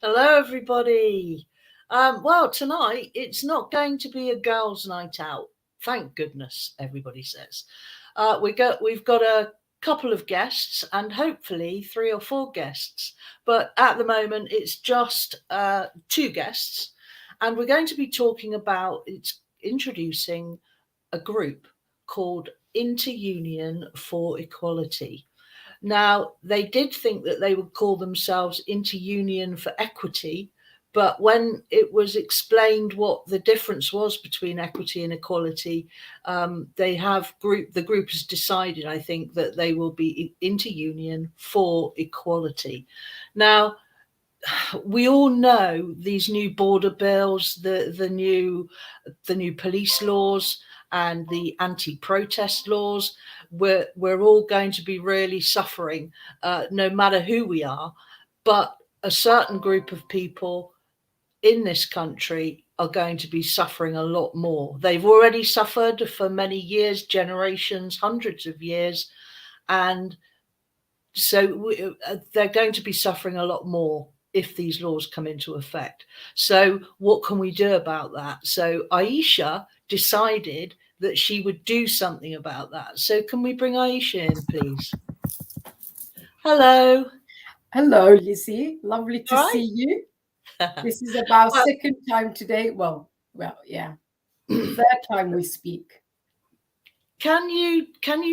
Hello, everybody. Well, tonight it's not going to be a girls' night out. Thank goodness, everybody says. We've got a couple of guests and hopefully 3 or 4 guests. But at the moment, it's just 2 guests, and we're going to be talking about introducing a group called InterUnion4Equality. Now, they did think that they would call themselves InterUnion4Equity, but when it was explained what the difference was between equity and equality, the group has decided, I think, that they will be InterUnion4Equality. Now, we all know these new border bills, the new police laws, and the anti-protest laws. We're all going to be really suffering, no matter who we are. But a certain group of people in this country are going to be suffering a lot more. They've already suffered for many years, generations, hundreds of years, and so they're going to be suffering a lot more if these laws come into effect. So what can we do about that? So Aysha decided that she would do something about that. So can we bring Aysha in, please? Hello. Hello, Lizzie. Lovely to All see right. you. This is our Well, second time today. Well, yeah, third time we speak. can you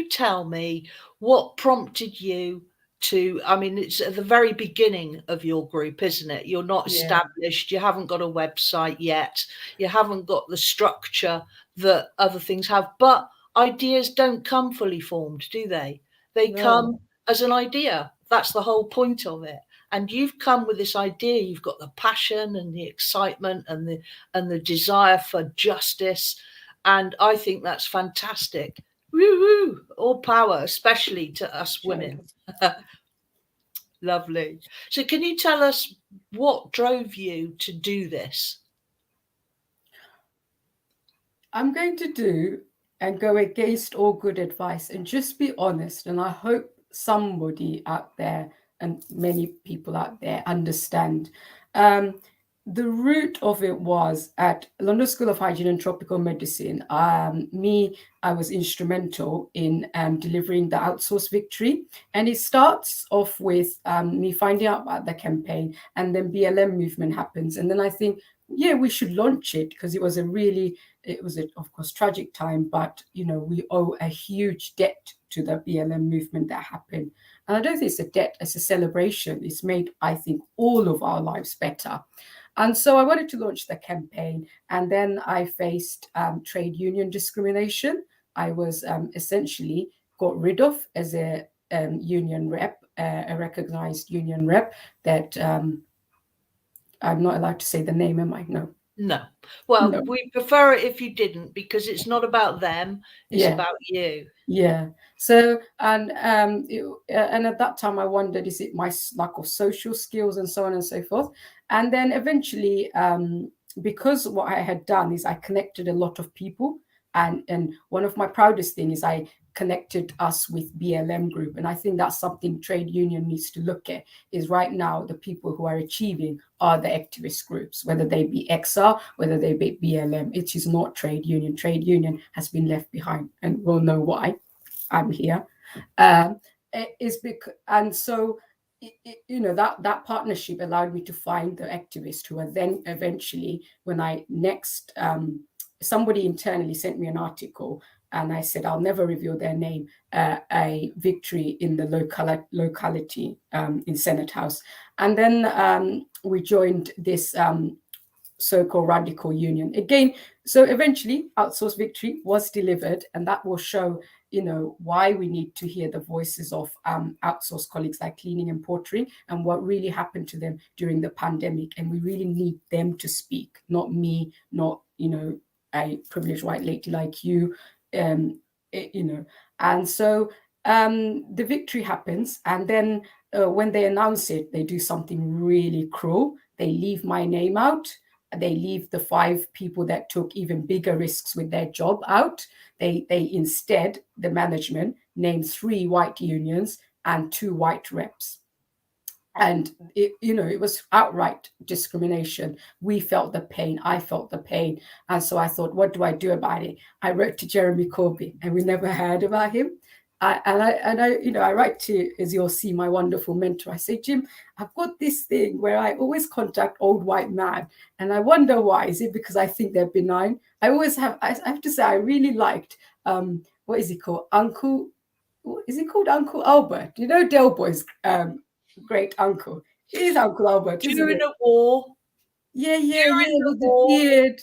tell me what prompted you to, I mean, it's at the very beginning of your group, isn't it? You're not Yeah, established, you haven't got a website yet, you haven't got the structure that other things have, but ideas don't come fully formed, do they? They no, come as an idea. That's the whole point of it. And you've come with this idea, you've got the passion and the excitement and the desire for justice. And I think that's fantastic. Woo woo! All power, especially to us women. thanks. Lovely. So, can you tell us what drove you to do this? I'm going to do and go against all good advice and just be honest. And I hope somebody out there and many people out there understand. Um, the root of it was at London School of Hygiene and Tropical Medicine. I was instrumental in delivering the outsource victory. And it starts off with me finding out about the campaign, and then BLM movement happens. And then I think, yeah, we should launch it because it was of course tragic time, but we owe a huge debt to the BLM movement that happened. And I don't think it's a debt, it's a celebration. It's made, I think, all of our lives better. And so I wanted to launch the campaign, and then I faced trade union discrimination. I was essentially got rid of as a union rep, a recognized union rep that I'm not allowed to say the name, am I? No. No. Well, No. we prefer it if you didn't, because it's not about them, it's Yeah. about you. Yeah. So and at that time I wondered, is it my lack of social skills and so on and so forth? And then eventually, because what I had done is I connected a lot of people, and one of my proudest thing is I connected us with BLM group, and I think that's something trade union needs to look at. Is right now the people who are achieving are the activist groups, whether they be XR, whether they be BLM. It is not trade union. Trade union has been left behind, and we'll know why. I'm here. Is because, and so that partnership allowed me to find the activists who are then eventually, when I next somebody internally sent me an article, and I said I'll never reveal their name, a victory in the locality in Senate House. And then we joined this so-called radical union again. So eventually outsource victory was delivered, and that will show why we need to hear the voices of outsourced colleagues like cleaning and portering, and what really happened to them during the pandemic. And we really need them to speak, not me, not a privileged white lady like you. And so the victory happens, and then when they announce it, they do something really cruel. They leave my name out. They leave the 5 people that took even bigger risks with their job out. They instead, the management, named 3 white unions and 2 white reps. And it was outright discrimination. We felt the pain. I felt the pain. And so I thought, what do I do about it? I wrote to Jeremy Corbyn, and we never heard about him. I write to, as you'll see, my wonderful mentor. I say, Jim, I've got this thing where I always contact old white men, and I wonder why. Is it because I think they're benign? I have to say, I really liked, what is he called? Is he called Uncle Albert? Del Boy's great uncle. It is Uncle Albert, isn't During it? the war. Yeah, with the beard.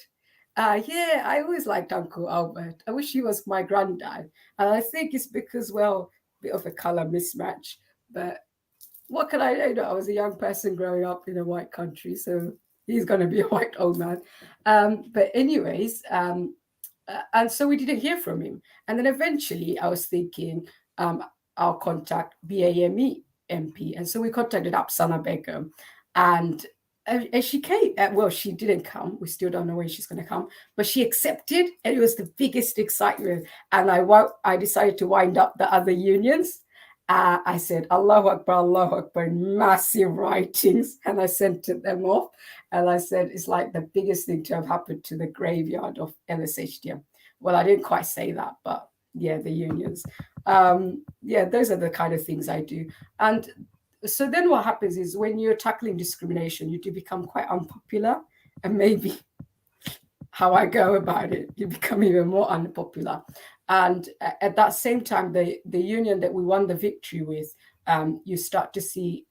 Yeah, I always liked Uncle Albert. I wish he was my granddad. And I think it's because, well, a bit of a color mismatch. But what can I do? I was a young person growing up in a white country, so he's going to be a white old man. But anyways, and so we didn't hear from him. And then eventually I was thinking, I'll contact BAME MP. And so we contacted Apsana Begum. And she came. Well, she didn't come. We still don't know when she's going to come. But she accepted, and it was the biggest excitement. And I decided to wind up the other unions. I said, Allahu Akbar, in massive writings. And I sent them off. And I said, it's like the biggest thing to have happened to the graveyard of LSHDM. Well, I didn't quite say that, but yeah, the unions. Those are the kind of things I do. And so then what happens is when you're tackling discrimination, you do become quite unpopular. And maybe how I go about it, you become even more unpopular. And at that same time, the union that we won the victory with, you start to see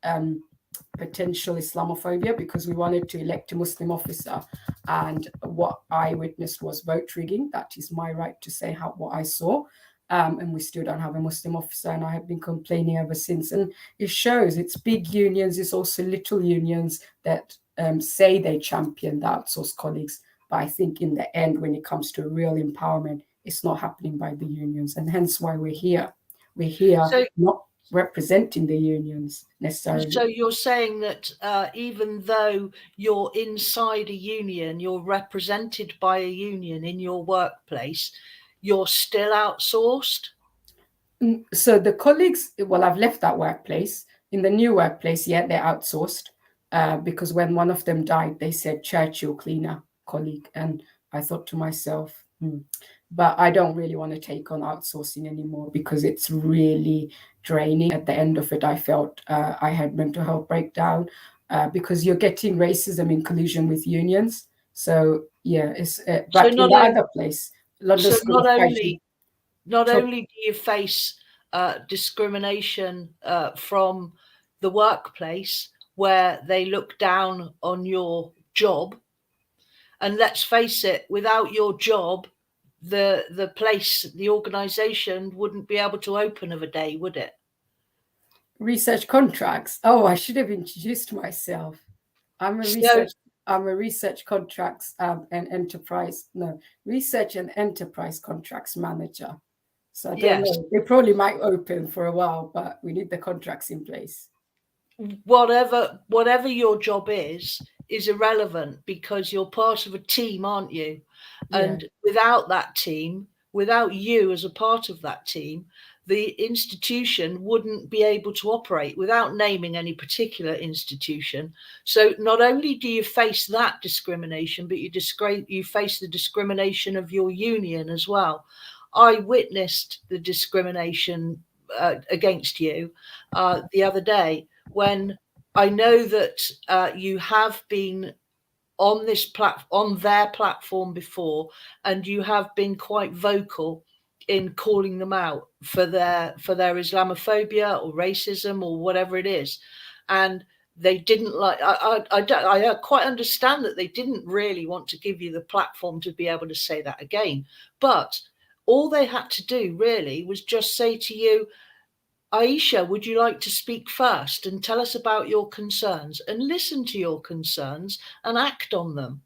potential Islamophobia, because we wanted to elect a Muslim officer. And what I witnessed was vote rigging. That is my right to say what I saw. And we still don't have a Muslim officer, and I have been complaining ever since. And it shows it's big unions, it's also little unions that say they champion the outsourced colleagues. But I think in the end, when it comes to real empowerment, it's not happening by the unions. And hence why we're here. We're here not representing the unions necessarily. So you're saying that even though you're inside a union, you're represented by a union in your workplace, you're still outsourced? So the colleagues, well, I've left that workplace. In the new workplace, yeah, they're outsourced because when one of them died, they said Churchill cleaner colleague. And I thought to myself, but I don't really want to take on outsourcing anymore because it's really draining. At the end of it, I felt I had mental health breakdown because you're getting racism in collusion with unions. So yeah, it's but in the other place, London School of Hygiene. Not only do you face discrimination from the workplace where they look down on your job, and let's face it, without your job, the place, the organisation wouldn't be able to open of a day, would it? Research contracts. Oh, I should have introduced myself. I'm a research contracts and enterprise. No, research and enterprise contracts manager. So I don't know. They probably might open for a while, but we need the contracts in place. Whatever your job is irrelevant because you're part of a team, aren't you? And without that team, without you as a part of that team, the institution wouldn't be able to operate, without naming any particular institution. So not only do you face that discrimination, but you face the discrimination of your union as well. I witnessed the discrimination against you the other day, when I know that you have been on their platform before, and you have been quite vocal in calling them out for their Islamophobia or racism or whatever it is, and they didn't like. I quite understand that they didn't really want to give you the platform to be able to say that again, but all they had to do really was just say to you, Aysha, would you like to speak first and tell us about your concerns, and listen to your concerns and act on them?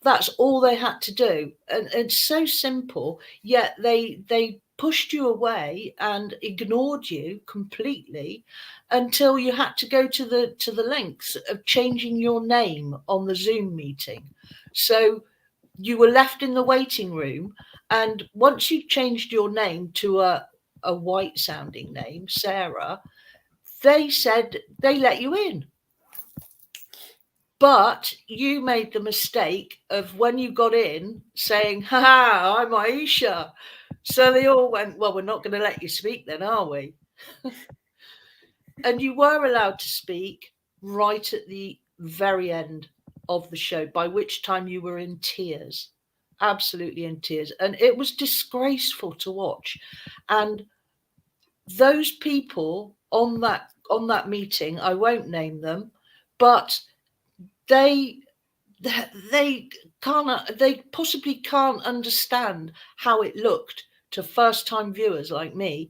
That's all they had to do. And it's so simple, yet they pushed you away and ignored you completely until you had to go to the lengths of changing your name on the Zoom meeting. So you were left in the waiting room, and once you changed your name to a white sounding name, Sarah, they said they let you in. But you made the mistake of, when you got in, saying, "Ha, I'm Aysha." So they all went, "Well, we're not going to let you speak then, are we?" And you were allowed to speak right at the very end of the show, by which time you were in tears, absolutely in tears. And it was disgraceful to watch. And those people on that meeting, I won't name them, but they possibly can't understand how it looked to first-time viewers like me,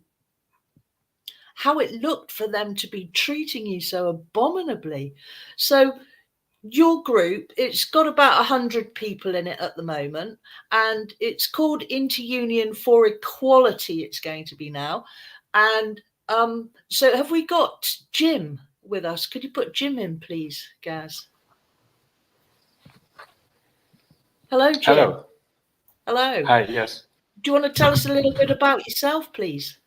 how it looked for them to be treating you so abominably. So your group, it's got about 100 people in it at the moment, and it's called InterUnion4Equality, it's going to be now. And so have we got Jim with us? Could you put Jim in, please, Gaz? Hello, Jim. Hello. Hello. Hi, yes. Do you want to tell us a little bit about yourself, please?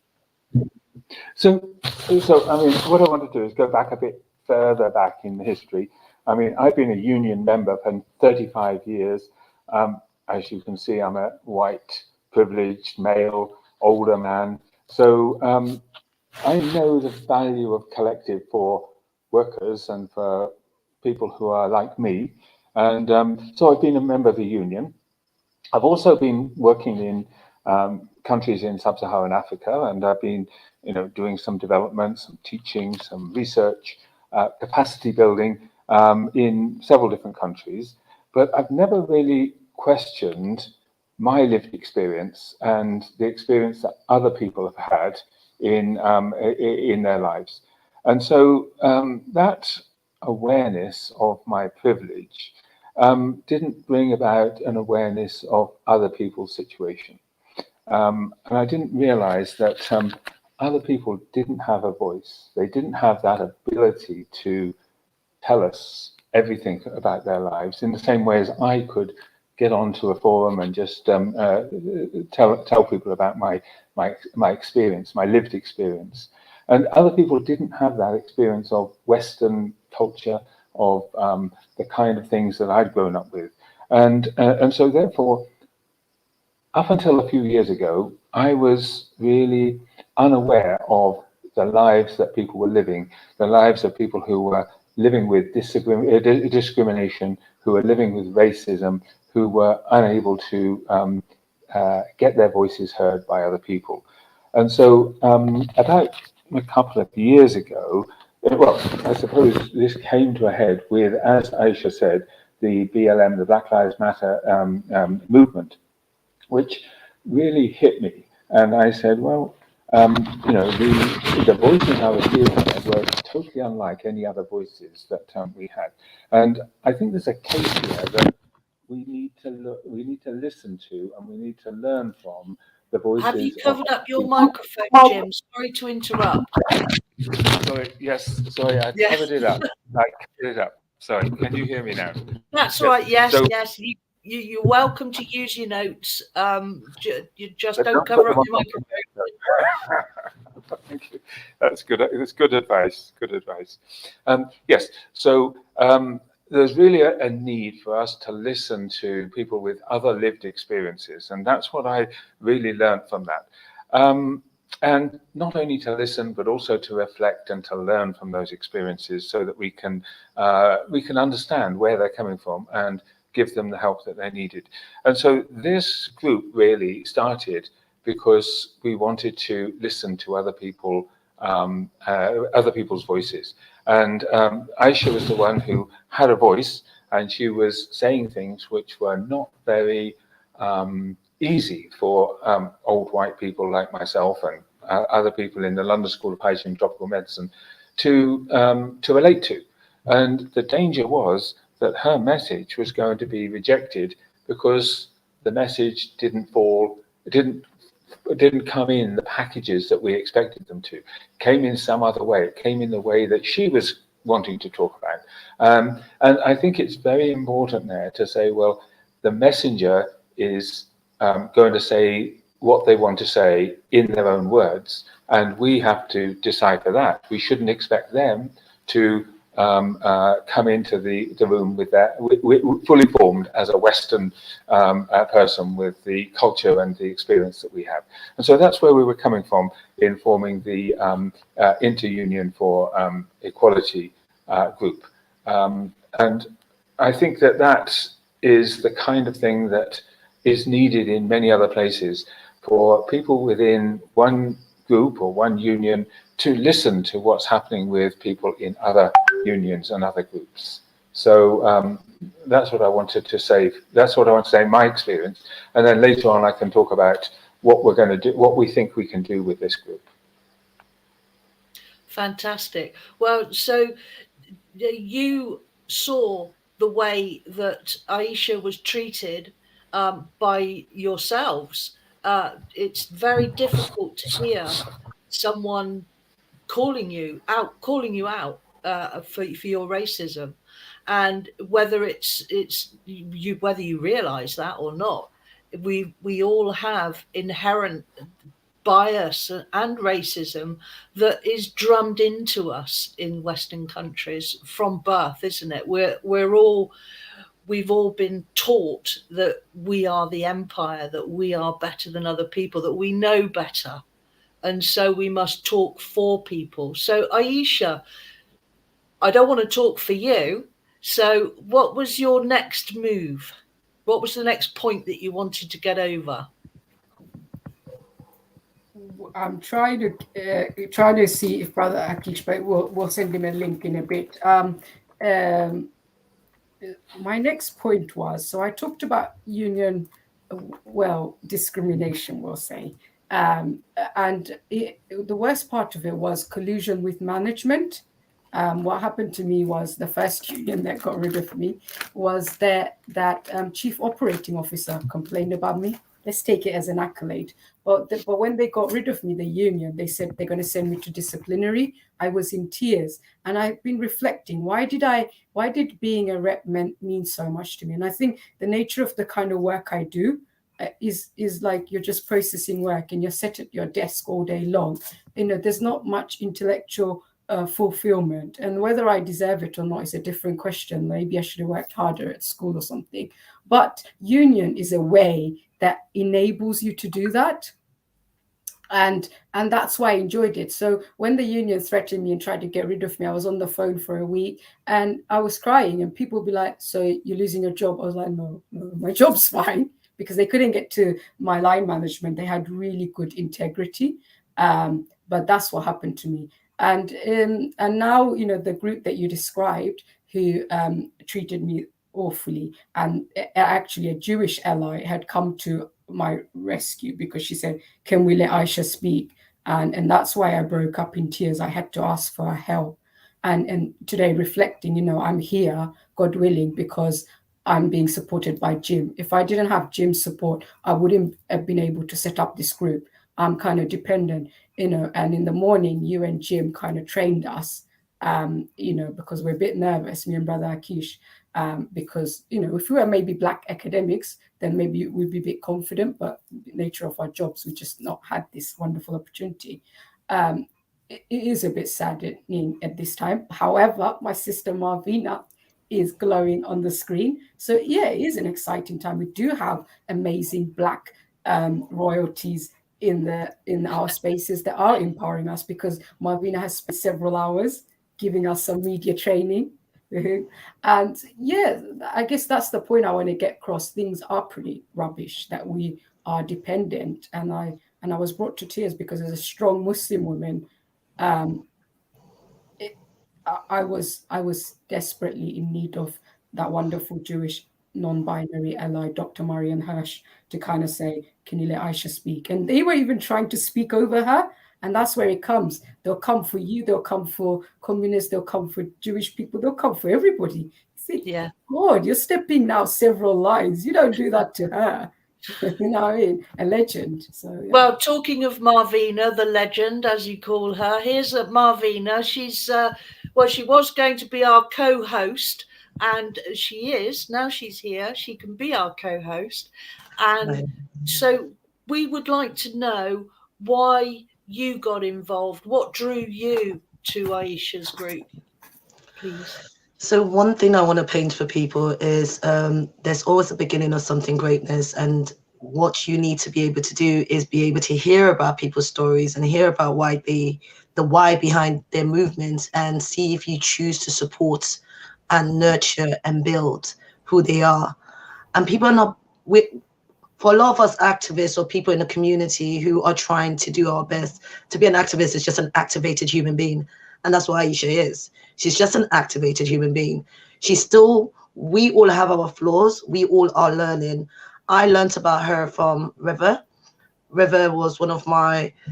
So I mean, what I want to do is go back a bit further back in history. I mean, I've been a union member for 35 years. As you can see, I'm a white, privileged, male, older man. So I know the value of collective for workers and for people who are like me. And so I've been a member of the union. I've also been working in countries in sub-Saharan Africa, and I've been, doing some development, some teaching, some research, capacity building in several different countries. But I've never really questioned my lived experience and the experience that other people have had in their lives. And so that awareness of my privilege didn't bring about an awareness of other people's situation. And I didn't realize that other people didn't have a voice. They didn't have that ability to tell us everything about their lives in the same way as I could get onto a forum and just tell people about my experience, my lived experience. And other people didn't have that experience of Western culture, of the kind of things that I'd grown up with. And so therefore, up until a few years ago, I was really unaware of the lives that people were living, the lives of people who were living with discrimination, who were living with racism, who were unable to get their voices heard by other people. And so about a couple of years ago, well, I suppose this came to a head with, as Aysha said, the BLM, the Black Lives Matter movement, which really hit me. And I said, well, the voices I was hearing were totally unlike any other voices that we had. And I think there's a case here that we need to listen to, and we need to learn from the voices. Have you covered up your microphone, Jim? Sorry to interrupt. Sorry, yes, sorry, I covered it up. Sorry, can you hear me now? That's right. Yes, so, yes. You're welcome to use your notes. You just don't cover up your microphone. Thank you. That's good. It's good advice. Good advice. Yes. So there's really a need for us to listen to people with other lived experiences, and that's what I really learned from that. And not only to listen, but also to reflect and to learn from those experiences, so that we can understand where they're coming from and give them the help that they needed. And so this group really started because we wanted to listen to other people, other people's voices. And Aysha was the one who had a voice, and she was saying things which were not very easy for old white people like myself and other people in the London School of Hygiene and Tropical Medicine to relate to. And the danger was that her message was going to be rejected because the message didn't come in the packages that we expected them to. It came in some other way. It came in the way that she was wanting to talk about. And I think it's very important there to say, well, the messenger is going to say what they want to say in their own words, and we have to decipher that. We shouldn't expect them to come into the room with that fully formed as a Western person with the culture and the experience that we have. And so that's where we were coming from in forming the InterUnion4Equality group. And I think that that is the kind of thing that is needed in many other places for people within one group or one union to listen to what's happening with people in other unions and other groups. So that's what I wanted to say. That's what I want to say in my experience. And then later on, I can talk about what we're going to do, what we think we can do with this group. Fantastic. Well, so you saw the way that Aysha was treated by yourselves. It's very difficult to hear someone calling you out for your racism, and whether whether you realize that or not, we all have inherent bias and racism that is drummed into us in Western countries from birth, isn't it? We've all been taught that we are the empire, that we are better than other people, that we know better. And so we must talk for people. So Aysha, I don't want to talk for you. So what was your next move? What was the next point that you wanted to get over? I'm trying to see if Brother Akic, but we'll send him a link in a bit. My next point was, so I talked about union, discrimination, we'll say. And the worst part of it was collusion with management. What happened to me was the first union that got rid of me was that chief operating officer complained about me. Let's take it as an accolade. But when they got rid of me, the union, they said they're going to send me to disciplinary. I was in tears, and I've been reflecting. Why did being a rep mean so much to me? And I think the nature of the kind of work I do is like you're just processing work, and you're sat at your desk all day long. There's not much intellectual fulfillment, and whether I deserve it or not is a different question. Maybe I should have worked harder at school or something. But union is a way that enables you to do that. And that's why I enjoyed it. So when the union threatened me and tried to get rid of me, I was on the phone for a week and I was crying, and people would be like, so you're losing your job? I was like, no, my job's fine, because they couldn't get to my line management. They had really good integrity. But that's what happened to me. And now, the group that you described who treated me awfully, and actually a Jewish ally had come to my rescue because she said, can we let Aysha speak? And that's why I broke up in tears. I had to ask for her help. And today, reflecting, I'm here, God willing, because I'm being supported by Jim. If I didn't have Jim's support, I wouldn't have been able to set up this group. I'm kind of dependent, and in the morning, you and Jim kind of trained us, because we're a bit nervous, me and Brother Akic, because, if we were maybe Black academics, then maybe we'd be a bit confident, but the nature of our jobs, we just not had this wonderful opportunity. It is a bit saddening at this time. However, my sister Marvina is glowing on the screen. So yeah, it is an exciting time. We do have amazing Black royalties in our spaces that are empowering us, because Marvina has spent several hours giving us some media training. And yeah, I guess that's the point I want to get across. Things are pretty rubbish, that we are dependent. And I was brought to tears because as a strong Muslim woman, I was desperately in need of that wonderful Jewish non-binary ally, Dr. Marian Hirsch, to kind of say, can you let Aysha speak? And they were even trying to speak over her. And that's where it comes. They'll come for you. They'll come for communists. They'll come for Jewish people. They'll come for everybody. See, yeah. God, you're stepping now several lines. You don't do that to her. You know what I mean? A legend. So yeah. Well, talking of Marvina, the legend, as you call her, here's Marvina. She's she was going to be our co-host, and she is now. She's here. She can be our co-host, and so we would like to know why you got involved. What drew you to Aysha's group, please? So one thing I want to paint for people is there's always a beginning of something greatness, and what you need to be able to do is be able to hear about people's stories and hear about why the why behind their movements, and see if you choose to support and nurture and build who they are. And people are not, for a lot of us activists or people in the community who are trying to do our best, to be an activist is just an activated human being. And that's what Aysha is. She's just an activated human being. She's still, we all have our flaws. We all are learning. I learned about her from River. River was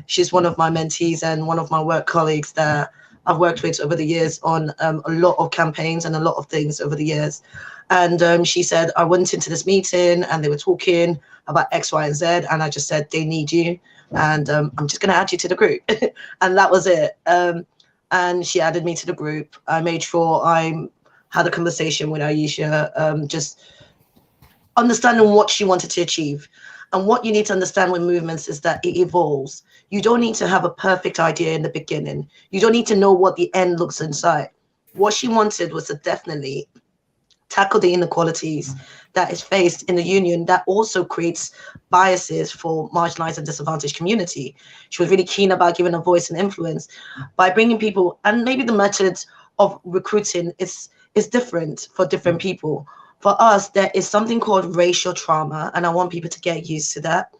she's one of my mentees and one of my work colleagues that I've worked with over the years on a lot of campaigns and a lot of things over the years. And she said, I went into this meeting and they were talking about X, Y, and Z. And I just said, they need you. And I'm just going to add you to the group. And that was it. And she added me to the group. I made sure I had a conversation with Aysha, just understanding what she wanted to achieve. And what you need to understand with movements is that it evolves. You don't need to have a perfect idea in the beginning. You don't need to know what the end looks inside. What she wanted was to definitely tackle the inequalities that is faced in the union that also creates biases for marginalized and disadvantaged community. She was really keen about giving a voice and influence by bringing people, and maybe the methods of recruiting is different for different people. For us, there is something called racial trauma, and I want people to get used to that.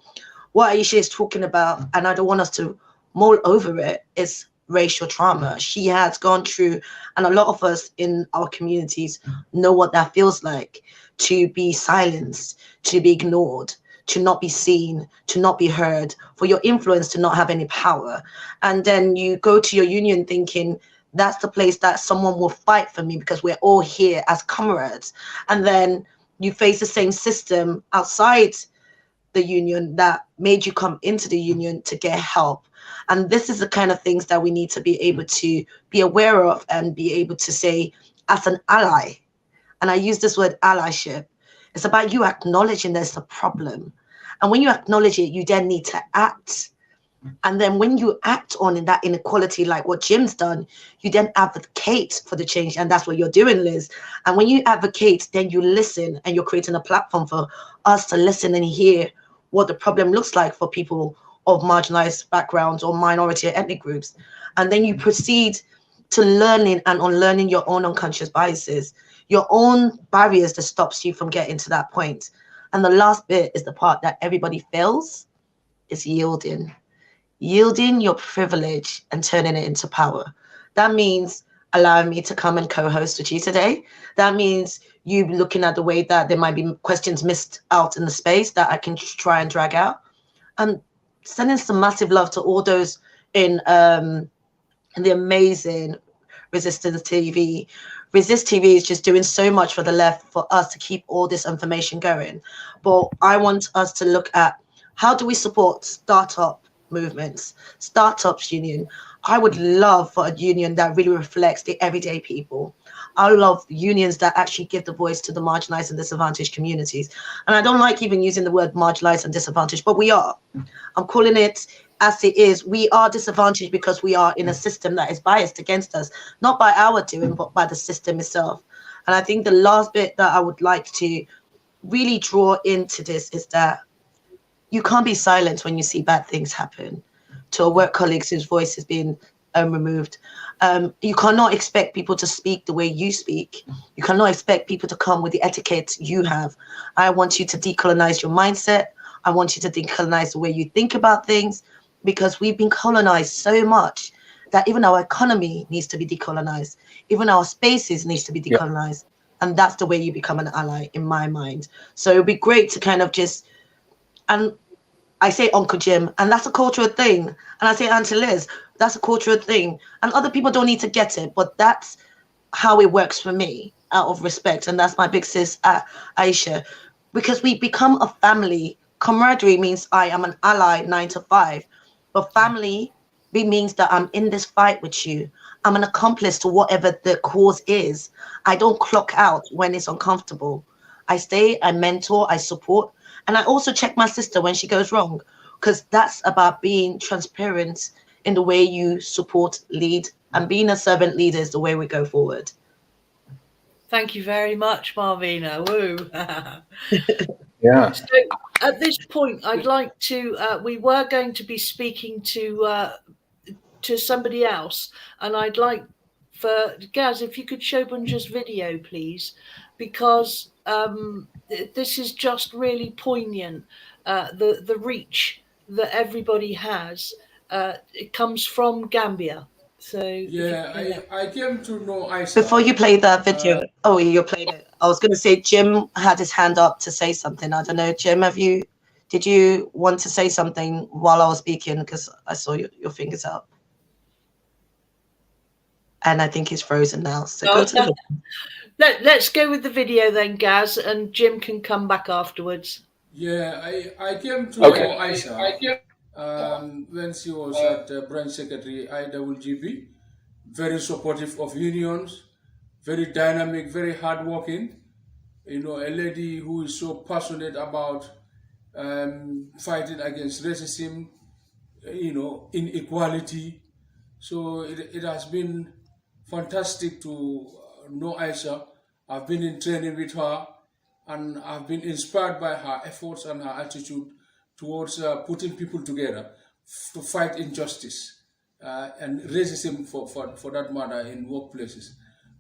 What Aysha is talking about, and I don't want us to mull over it, is racial trauma. She has gone through, and a lot of us in our communities know what that feels like, to be silenced, to be ignored, to not be seen, to not be heard, for your influence to not have any power. And then you go to your union thinking, that's the place that someone will fight for me because we're all here as comrades. And then you face the same system outside the union that made you come into the union to get help. And this is the kind of things that we need to be able to be aware of and be able to say, as an ally, and I use this word allyship, it's about you acknowledging there's a problem. And when you acknowledge it, you then need to act. And then when you act on that inequality, like what Jim's done, you then advocate for the change. And that's what you're doing, Liz. And when you advocate, then you listen, and you're creating a platform for us to listen and hear what the problem looks like for people of marginalized backgrounds or minority or ethnic groups. And then you proceed to learning and unlearning your own unconscious biases, your own barriers that stops you from getting to that point. And the last bit is the part that everybody fails, is yielding. Yielding your privilege and turning it into power. That means allowing me to come and co-host with you today. That means you looking at the way that there might be questions missed out in the space that I can try and drag out. And sending some massive love to all those in the amazing Resistance TV. Resist TV is just doing so much for the left for us to keep all this information going. But I want us to look at, how do we support startup movements, startups union? I would love for a union that really reflects the everyday people. I love unions that actually give the voice to the marginalized and disadvantaged communities. And I don't like even using the word marginalized and disadvantaged, but we are. I'm calling it as it is. We are disadvantaged because we are in a system that is biased against us, not by our doing, but by the system itself. And I think the last bit that I would like to really draw into this is that you can't be silent when you see bad things happen to a work colleagues whose voice has been removed. You cannot expect people to speak the way you speak. You cannot expect people to come with the etiquette you have. I want you to decolonize your mindset. I want you to decolonize the way you think about things, because we've been colonized so much that even our economy needs to be decolonized. Even our spaces needs to be decolonized. Yeah. And that's the way you become an ally, in my mind. So it'd be great to kind of just, and I say Uncle Jim, and that's a cultural thing. And I say Auntie Liz, that's a cultural thing. And other people don't need to get it, but that's how it works for me, out of respect. And that's my big sis, Aysha, because we become a family. Camaraderie means I am an ally 9 to 5, but family means that I'm in this fight with you. I'm an accomplice to whatever the cause is. I don't clock out when it's uncomfortable. I stay, I mentor, I support. And I also check my sister when she goes wrong. because that's about being transparent in the way you support, lead, and being a servant leader is the way we go forward. Thank you very much, Marvina. Woo. Yeah. So at this point, I'd like to, we were going to be speaking to somebody else, and I'd like for Gaz, if you could show Bunja's video, please, because this is just really poignant. The reach that everybody has, it comes from Gambia. So yeah, I came to know Aysha. Before you play that video, oh, you played it. I was going to say Jim had his hand up to say something. I don't know, Jim, did you want to say something while I was speaking? Because I saw your fingers up. And I think he's frozen now. So go to the video. Let's go with the video then, Gaz, and Jim can come back afterwards. Yeah, I came to know Aysha when she was at branch secretary IWGB, very supportive of unions, very dynamic, very hardworking. You know, a lady who is so passionate about fighting against racism, you know, inequality. So it has been fantastic to know Aysha. I've been in training with her, and I've been inspired by her efforts and her attitude towards putting people together to fight injustice and racism for that matter in workplaces.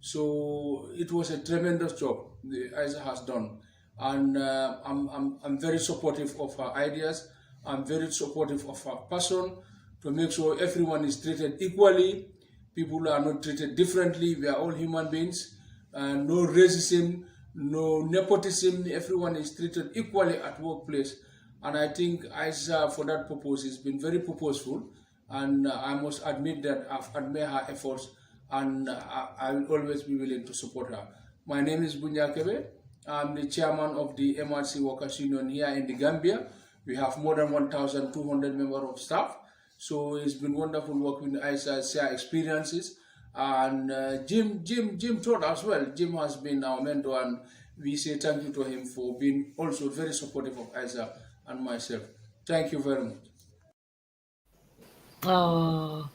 So it was a tremendous job Aysha has done, and I'm very supportive of her ideas. I'm very supportive of her passion to make sure everyone is treated equally. People are not treated differently. We are all human beings. No racism, no nepotism. Everyone is treated equally at workplace. And I think Aysha, for that purpose, has been very purposeful. And I must admit that I've admired her efforts, and I will always be willing to support her. My name is Bunja Kebbeh. I'm the chairman of the MRC Workers Union here in the Gambia. We have more than 1,200 members of staff. So it's been wonderful working with Aysha, share experiences. And Jim Todd as well. Jim has been our mentor, and we say thank you to him for being also very supportive of Aysha and myself. Thank you very much. Oh,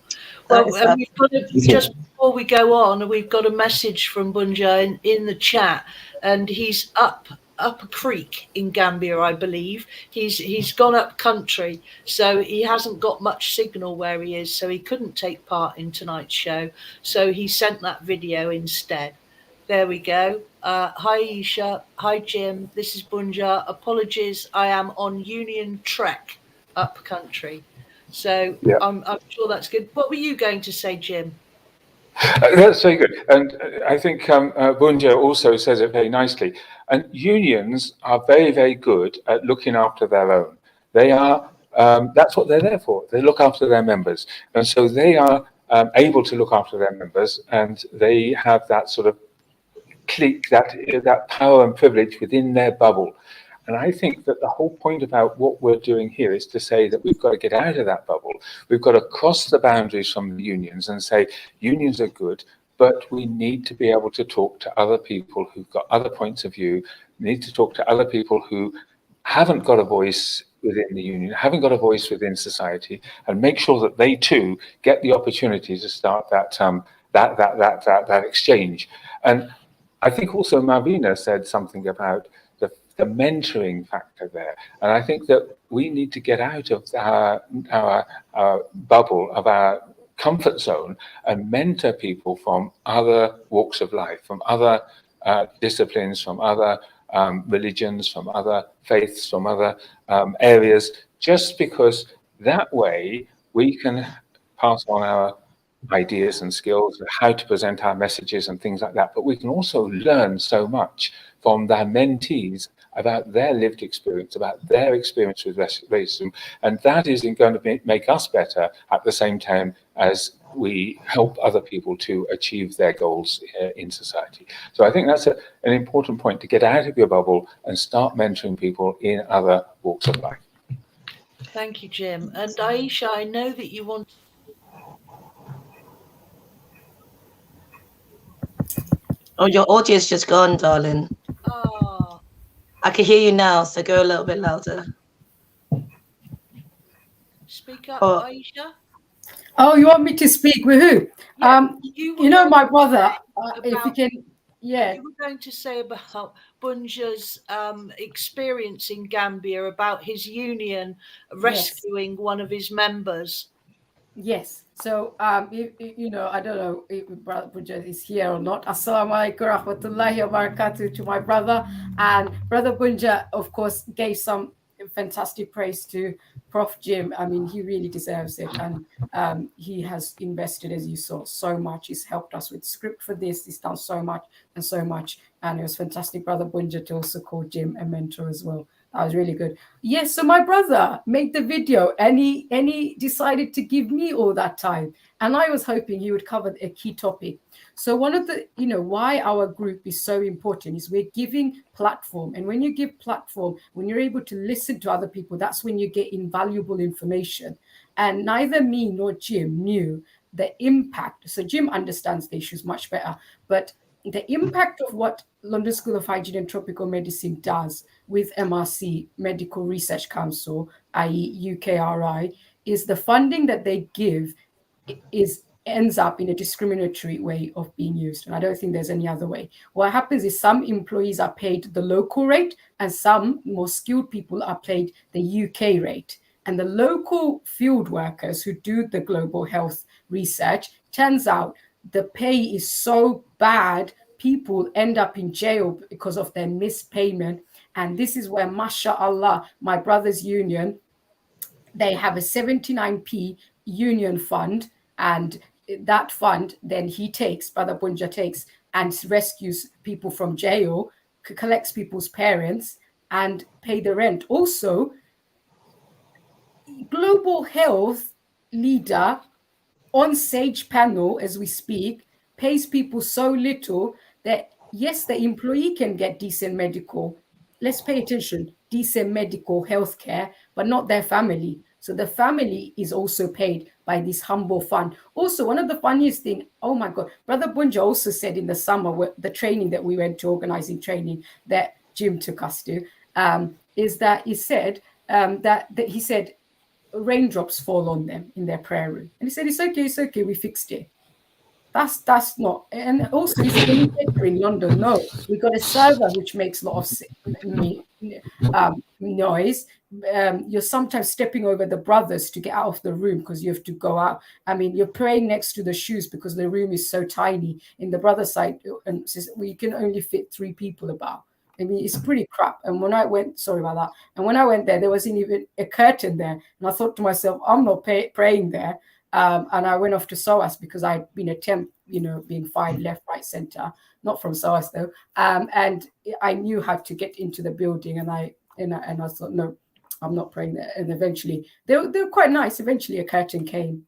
well, we've got just before we go on, we've got a message from Bunja in the chat, and he's up a creek in Gambia, I believe. He's gone up country, so he hasn't got much signal where he is, so he couldn't take part in tonight's show. So he sent that video instead. There we go. Hi Aysha, hi Jim, this is Bunja. Apologies, I am on Union Trek up country. So yeah. I'm sure that's good. What were you going to say, Jim? That's very good. And I think Bunja also says it very nicely. And unions are very, very good at looking after their own. They are, that's what they're there for. They look after their members. And so they are able to look after their members, and they have that sort of clique, that power and privilege within their bubble. And I think that the whole point about what we're doing here is to say that we've got to get out of that bubble. We've got to cross the boundaries from the unions and say unions are good, but we need to be able to talk to other people who've got other points of view. We need to talk to other people who haven't got a voice within the union, haven't got a voice within society, and make sure that they too get the opportunity to start that exchange. And I think also Marvina said something about the mentoring factor there. And I think that we need to get out of our bubble, of our comfort zone, and mentor people from other walks of life, from other disciplines, from other religions, from other faiths, from other areas, just because that way we can pass on our ideas and skills, how to present our messages and things like that. But we can also learn so much from their mentees about their lived experience, about their experience with racism, and that is going to make us better at the same time as we help other people to achieve their goals in society. So I think that's an important point, to get out of your bubble and start mentoring people in other walks of life. Thank you, Jim. And Aysha, I know that you want... Oh, your audio's just gone, darling. Oh. I can hear you now, so go a little bit louder. speak up, Oh. Aysha? Oh, you want me to speak with who? Yeah, you know, my brother, if you can, yeah. You were going to say about Bunja's experience in Gambia, about his union rescuing one of his members. Yes. So, you know, I don't know if Brother Bunja is here or not. Assalamu alaikum rahmatullahi wa barakatuh to my brother. And Brother Bunja, of course, gave some fantastic praise to Prof. Jim. I mean, he really deserves it. And he has invested, as you saw, so much. He's helped us with script for this. He's done so much and so much. And it was fantastic, Brother Bunja, to also call Jim a mentor as well. That was really good. Yes, so my brother made the video and he decided to give me all that time. And I was hoping he would cover a key topic. So one of the, you know, why our group is so important is we're giving platform. And when you give platform, when you're able to listen to other people, that's when you get invaluable information. And neither me nor Jim knew the impact. So Jim understands the issues much better, but the impact of what London School of Hygiene and Tropical Medicine does with MRC, Medical Research Council, i.e. UKRI, is the funding that they give ends up in a discriminatory way of being used. And I don't think there's any other way. What happens is some employees are paid the local rate and some more skilled people are paid the UK rate. And the local field workers who do the global health research, turns out the pay is so bad, people end up in jail because of their missed payment. And this is where, mashallah, my brother's union, they have a 79p union fund, and that fund then Brother Bunja takes and rescues people from jail, collects people's parents and pay the rent. Also, global health leader on Sage panel as we speak pays people so little that yes, the employee can get decent medical, let's pay attention, decent medical health care, but not their family. So the family is also paid by this humble fund. Also, one of the funniest thing, oh my God, Brother Bunja also said in the summer, the training that we went to, organizing training that Jim took us to, is that he said that he said raindrops fall on them in their prayer room. And he said, it's okay, we fixed it. That's not, and also he's in London. No, we got a server which makes a lot of noise. You're sometimes stepping over the brothers to get out of the room because you have to go out. I mean, you're praying next to the shoes because the room is so tiny. In the brother side, and says we can only fit 3 people about. I mean, it's pretty crap. And when I went, sorry about that. And when I went there, there wasn't even a curtain there. And I thought to myself, I'm not praying there. And I went off to SOAS because I'd been being fired left, right, center, not from SOAS though. And I knew how to get into the building, and I thought, no, I'm not praying there. And eventually, they were quite nice. Eventually, a curtain came,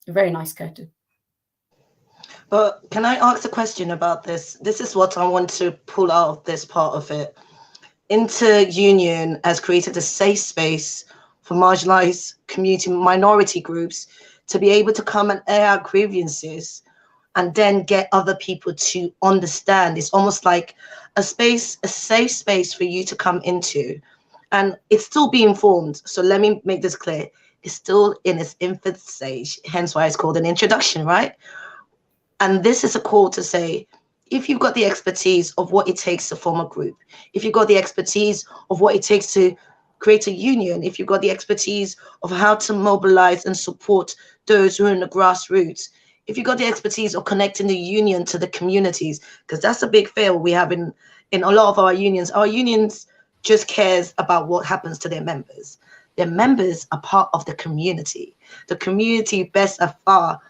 a very nice curtain. But can I ask a question about this? This is what I want to pull out of this part of it. InterUnion has created a safe space for marginalized community minority groups to be able to come and air out grievances and then get other people to understand. It's almost like a safe space for you to come into. And it's still being formed. So let me make this clear. It's still in its infant stage, hence why it's called an introduction, right? And this is a call to say, if you've got the expertise of what it takes to form a group, if you've got the expertise of what it takes to create a union, if you've got the expertise of how to mobilize and support those who are in the grassroots, if you've got the expertise of connecting the union to the communities, because that's a big fail we have in a lot of our unions just cares about what happens to their members. Their members are part of the community. The community best and far,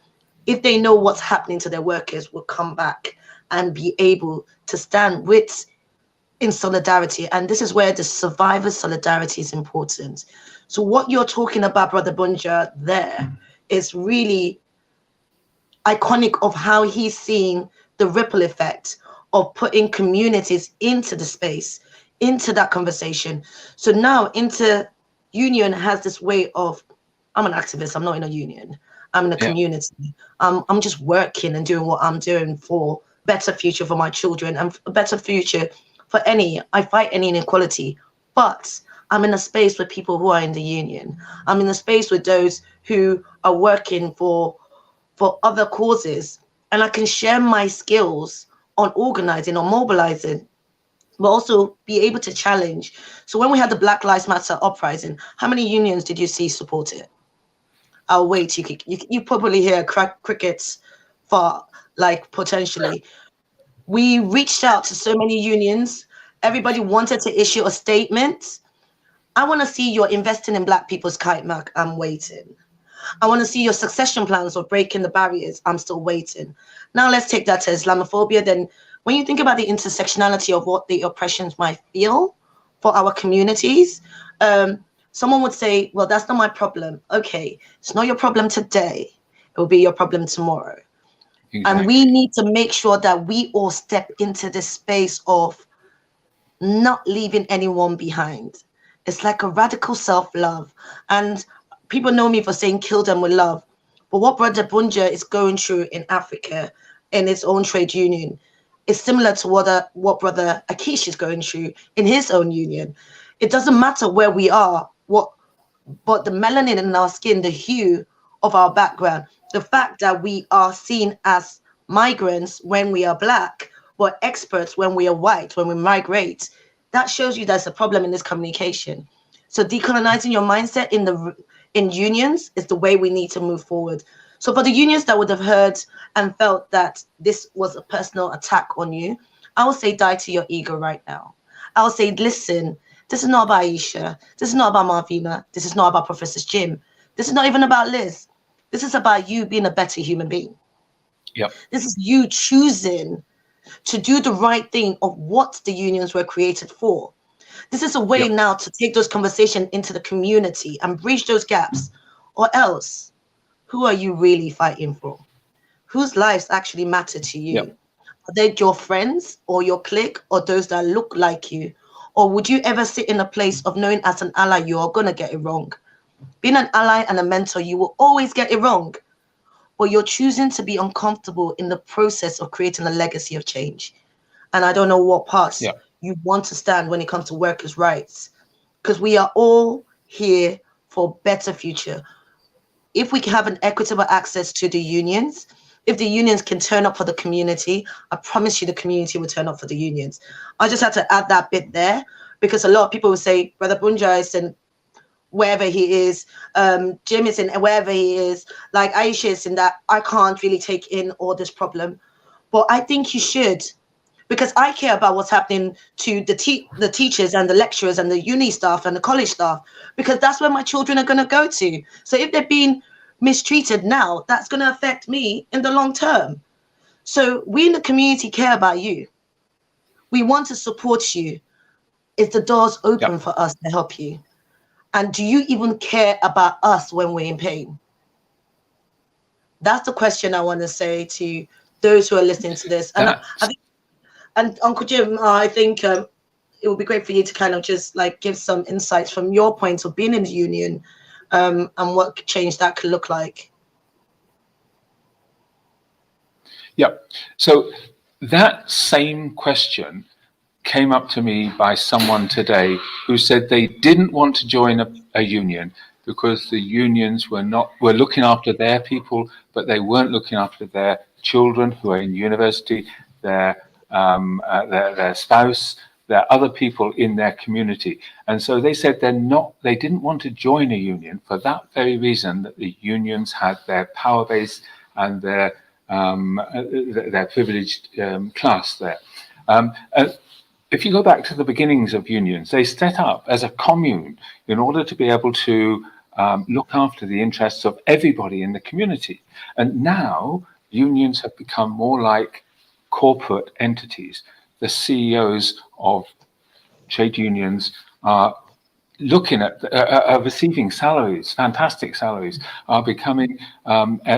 if they know what's happening to their workers, will come back and be able to stand in solidarity. And this is where the survivor solidarity is important. So what you're talking about, Brother Bunja, there is really iconic of how he's seeing the ripple effect of putting communities into the space, into that conversation. So now InterUnion has this way of, I'm an activist, I'm not in a union, I'm in a community. I'm just working and doing what I'm doing for better future for my children and a better future for I fight any inequality, but I'm in a space with people who are in the union. I'm in a space with those who are working for other causes, and I can share my skills on organizing or mobilizing, but also be able to challenge. So when we had the Black Lives Matter uprising, how many unions did you see support it? I'll wait. You probably hear crickets for like potentially. We reached out to so many unions. Everybody wanted to issue a statement. I want to see you're investing in Black people's kite mark. I'm waiting. I want to see your succession plans of breaking the barriers. I'm still waiting. Now let's take that to Islamophobia. Then when you think about the intersectionality of what the oppressions might feel for our communities, someone would say, well, that's not my problem. Okay, it's not your problem today. It will be your problem tomorrow. Exactly. And we need to make sure that we all step into this space of not leaving anyone behind. It's like a radical self-love. And people know me for saying kill them with love. But what Brother Bunja is going through in Africa in its own trade union is similar to what Brother Akic is going through in his own union. It doesn't matter where we are, but the melanin in our skin, the hue of our background, the fact that we are seen as migrants when we are Black, but experts when we are white, when we migrate, that shows you there's a problem in this communication. So decolonizing your mindset in unions is the way we need to move forward. So for the unions that would have heard and felt that this was a personal attack on you, I will say die to your ego right now. I will say, listen, this is not about Aysha. This is not about Marvina. This is not about Professor Jim. This is not even about Liz. This is about you being a better human being. Yep. This is you choosing to do the right thing of what the unions were created for. This is a way now to take those conversations into the community and bridge those gaps. Or else, who are you really fighting for? Whose lives actually matter to you? Yep. Are they your friends or your clique or those that look like you? Or would you ever sit in a place of knowing as an ally you are going to get it wrong? Being an ally and a mentor, you will always get it wrong. But you're choosing to be uncomfortable in the process of creating a legacy of change. And I don't know what parts you want to stand when it comes to workers' rights, because we are all here for a better future. If we can have an equitable access to the unions, if the unions can turn up for the community, I promise you the community will turn up for the unions. I just had to add that bit there, because a lot of people will say, Brother Bunja is in wherever he is, Jim is in wherever he is, like Aysha is in that, I can't really take in all this problem. But I think you should, because I care about what's happening to the teachers and the lecturers and the uni staff and the college staff, because that's where my children are going to go to. So if they're being mistreated now, that's going to affect me in the long term. So we in the community care about you. We want to support you. Is the doors open for us to help you? And do you even care about us when we're in pain? That's the question I want to say to those who are listening to this. And I think, and Uncle Jim, I think it would be great for you to kind of just like give some insights from your point of being in the union and what change that could look like. Yeah. So that same question came up to me by someone today who said they didn't want to join a union because the unions were looking after their people, but they weren't looking after their children who are in university, their spouse, their other people in their community. And so they said they didn't want to join a union for that very reason, that the unions had their power base and their privileged class there. If you go back to the beginnings of unions, they set up as a commune in order to be able to look after the interests of everybody in the community. And now unions have become more like corporate entities. The CEOs of trade unions are looking at, are receiving salaries, fantastic salaries, are becoming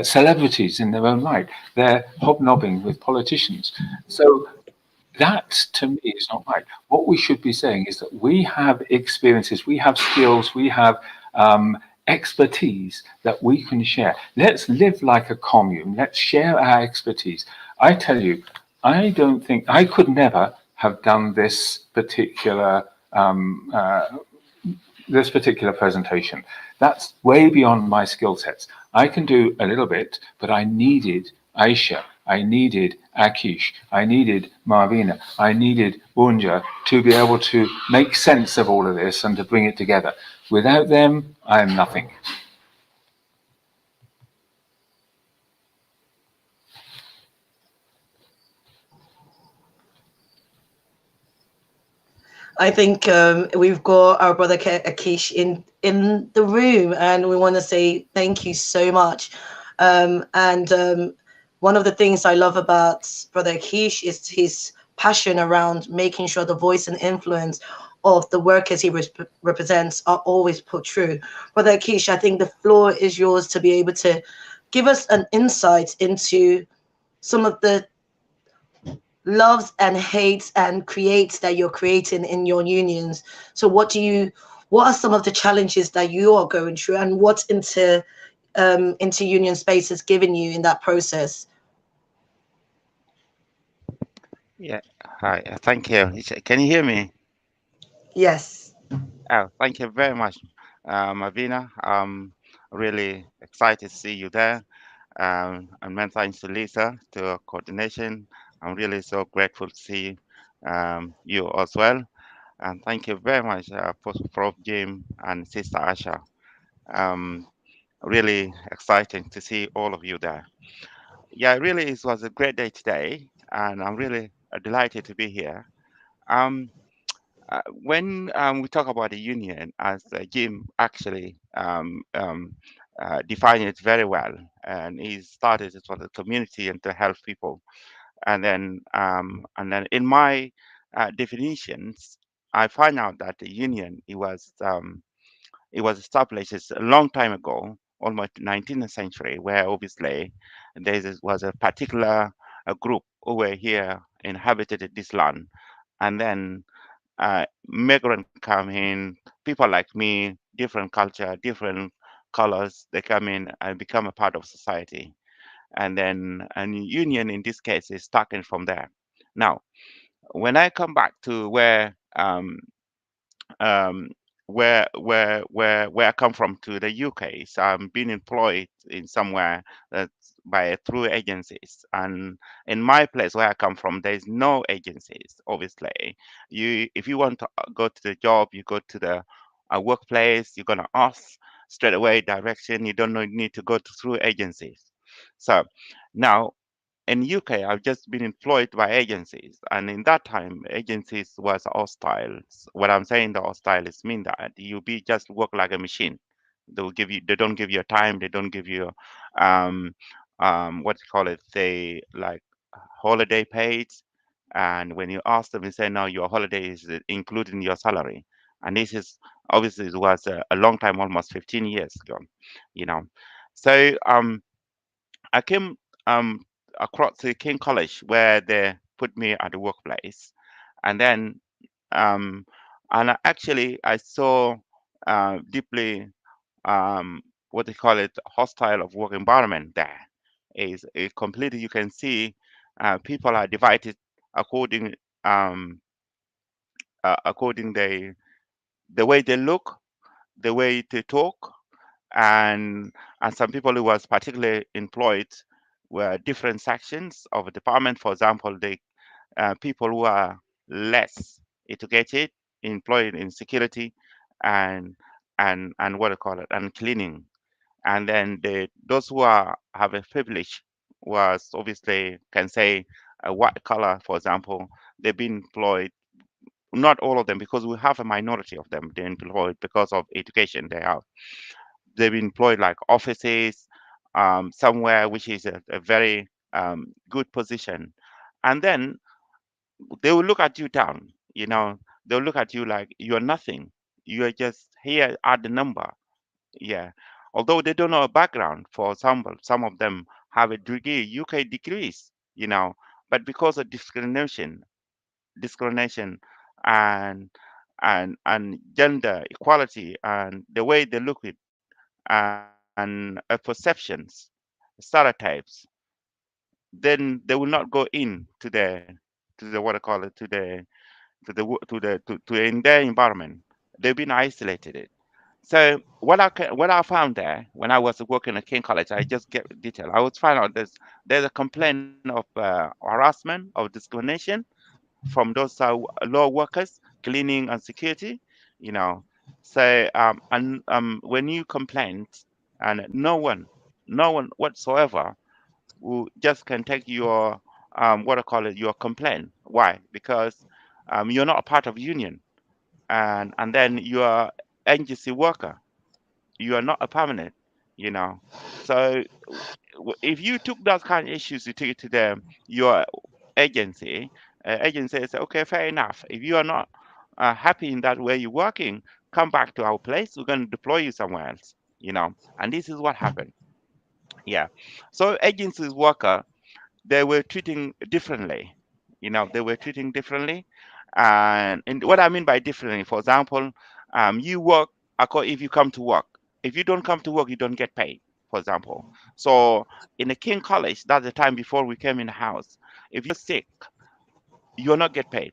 celebrities in their own right. They're hobnobbing with politicians. So that, to me, is not right. What we should be saying is that we have experiences, we have skills, we have expertise that we can share. Let's live like a commune. Let's share our expertise. I tell you, I don't think, I could never have done this particular this particular presentation. That's way beyond my skill sets. I can do a little bit, but I needed Aysha, I needed Akic, I needed Marvina, I needed Bunja to be able to make sense of all of this and to bring it together. Without them, I am nothing. I think we've got our brother Akic in the room, and we want to say thank you so much. One of the things I love about brother Akic is his passion around making sure the voice and influence of the workers he represents are always put through. Brother Akic, I think the floor is yours to be able to give us an insight into some of the loves and hates and creates that you're creating in your unions. So what are some of the challenges that you are going through, and what InterUnion space has given you in that process? Yeah, hi, thank you. Can you hear me? Yes. Oh, thank you very much, Mavina. Really excited to see you there. And many thanks to Lisa, to coordination. I'm really so grateful to see you as well. And thank you very much, Prof. Jim and Sister Asha. Um, Really exciting to see all of you there. Yeah, really, it was a great day today, and I'm really delighted to be here. Um, when we talk about the union, as Jim actually defined it very well, and he started it for the community and to help people, and then in my definitions, I find out that the union it was established a long time ago, almost 19th century, where obviously was a particular group who were here inhabited this land, and then migrant come in, people like me, different culture, different colors, they come in and become a part of society. And then a union in this case is starting from there. Now, when I come back to um, where I come from to the UK. So I'm being employed in somewhere that's by through agencies. And in my place where I come from, there's no agencies. Obviously, if you want to go to the job, you go to the workplace. You're gonna ask straight away direction. You don't need to go through agencies. So now in UK, I've just been employed by agencies, and in that time, agencies was hostile. What I'm saying, the hostile is mean that you be just work like a machine. They don't give you time, they don't give you, um, what you call it, they like holiday paid, and when you ask them, they say no, your holiday is including your salary, and this is obviously it was a long time, almost 15 years ago, you know. So I came um, across the King College where they put me at the workplace, and then um, actually I saw deeply what they call it hostile of work environment. There is a completely you can see people are divided according um, according the way they look, the way they talk, and some people who was particularly employed were different sections of a department. For example, the people who are less educated employed in security and what do you call it, and cleaning, and then those who have a privilege was obviously can say a white collar, for example, they've been employed, not all of them, because we have a minority of them they're employed because of education they have. They've been employed like offices, somewhere which is a very good position, and then they will look at you down. They'll look at you like you're nothing. You are just here at the number. Yeah, although they don't know a background. For example, some of them have a degree, UK degrees. But because of discrimination, and gender equality, and the way they look at and perceptions, stereotypes, then they will not go in to the what I call it to the wo- to the to in their environment. They've been isolated. So what I found there when I was working at King College, I just get detail. I would find out there's a complaint of harassment, of discrimination from those law workers, cleaning and security, you know. So and when you complain, and no one whatsoever who just can take your what I call it, your complaint. Why? Because you're not a part of union, and then you are agency worker. You are not a permanent, you know. So if you took those kind of issues, you take it to your agency. Agency says, okay, fair enough. If you are not happy in that way you're working, come back to our place. We're going to deploy you somewhere else, you know. And this is what happened. Yeah. So agencies worker, they were treating differently. You know, they were treating differently. And what I mean by differently, for example, you work, if you come to work. If you don't come to work, you don't get paid, for example. So in the King College, that's the time before we came in the house. If you're sick, you're not get paid.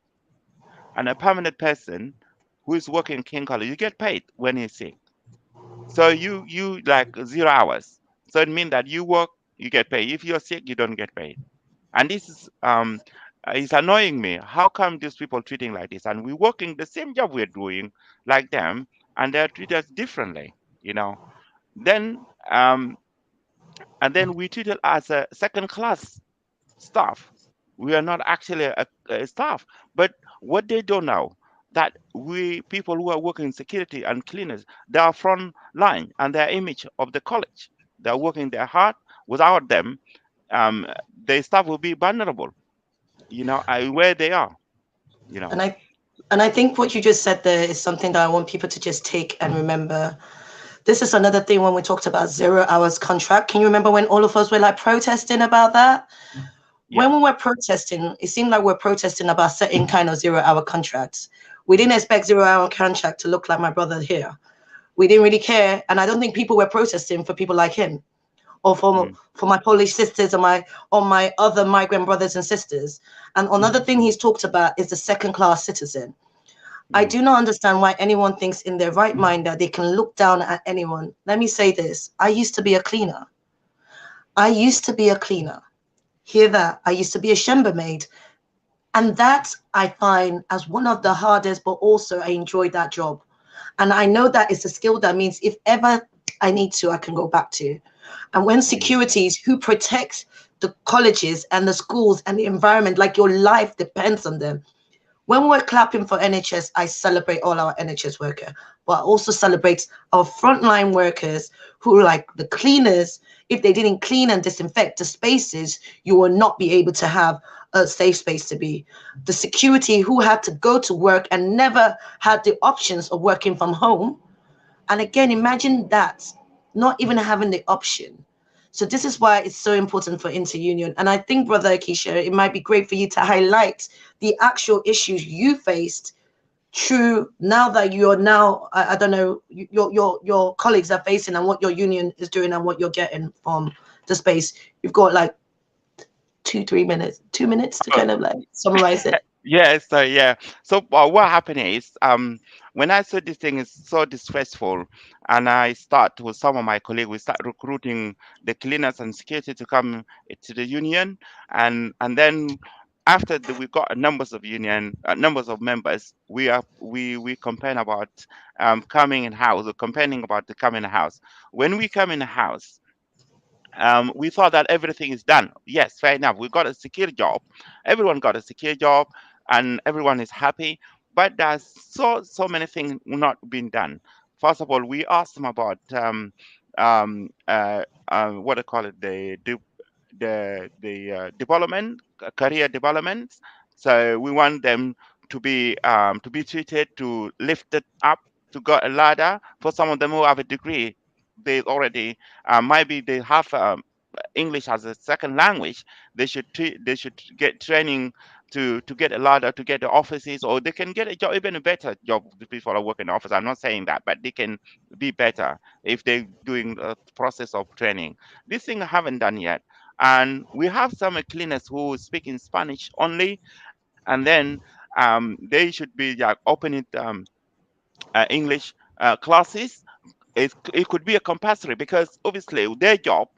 And a permanent person who is working in King College, you get paid when he's sick. So you like 0 hours. So it means that you work, you get paid. If you're sick, you don't get paid. And this is annoying me. How come these people treating like this? And we're working the same job we're doing like them, and they're treated us differently, you know. Then and then we treated as a second class staff. We are not actually a staff. But what they don't know, that we people who are working in security and cleaners, they are front line and they're image of the college. They're working their hard. Without them, um, the staff will be vulnerable, you know, where they are, you know. And I think what you just said there is something that I want people to just take and remember. This is another thing when we talked about 0 hours contract. Can you remember when all of us were like protesting about that? Yeah. When we were protesting, it seemed like we're protesting about certain kind of 0 hour contracts. We didn't expect 0 hour contract to look like my brother here. We didn't really care. And I don't think people were protesting for people like him, or for my Polish sisters and my other migrant brothers and sisters. And another thing he's talked about is the second class citizen. I do not understand why anyone thinks in their right mind that they can look down at anyone. Let me say this. I used to be a cleaner. Hear that? I used to be a chambermaid. And that I find as one of the hardest, but also I enjoy that job. And I know that it's a skill that means if ever I need to, I can go back to. And when securities who protect the colleges and the schools and the environment, like your life depends on them. When we're clapping for NHS, I celebrate all our NHS workers, but I also celebrate our frontline workers who, like the cleaners, if they didn't clean and disinfect the spaces, you will not be able to have a safe space to be. The security who had to go to work and never had the options of working from home. And again, imagine that, not even having the option. So this is why it's so important for InterUnion. And I think, Brother Akisha, it might be great for you to highlight the actual issues you faced through now that you're now, I don't know, your colleagues are facing and what your union is doing and what you're getting from the space. You've got like 2 minutes to kind of like summarize it. Yes, yeah. So what happened is, when I saw this thing is so distressful, and I start with some of my colleagues, we start recruiting the cleaners and security to come to the union, and then after we got numbers of union, numbers of members, we complain about coming in house, or complaining about the coming in house. When we come in the house, we thought that everything is done. Yes, fair enough. We got a secure job. Everyone got a secure job, and everyone is happy. But there's so many things not being done. First of all, we asked them about what I call it, the development, career development. So we want them to be treated, to lift it up, to go a ladder. For some of them who have a degree, they already maybe they have English as a second language. They should get training to get a ladder, to get the offices, or they can get a job, even a better job. The people who work in the office, I'm not saying that, but they can be better if they're doing a process of training. This thing I haven't done yet. And we have some cleaners who speak in Spanish only, and then they should be like opening English classes, it could be a compulsory, because obviously their job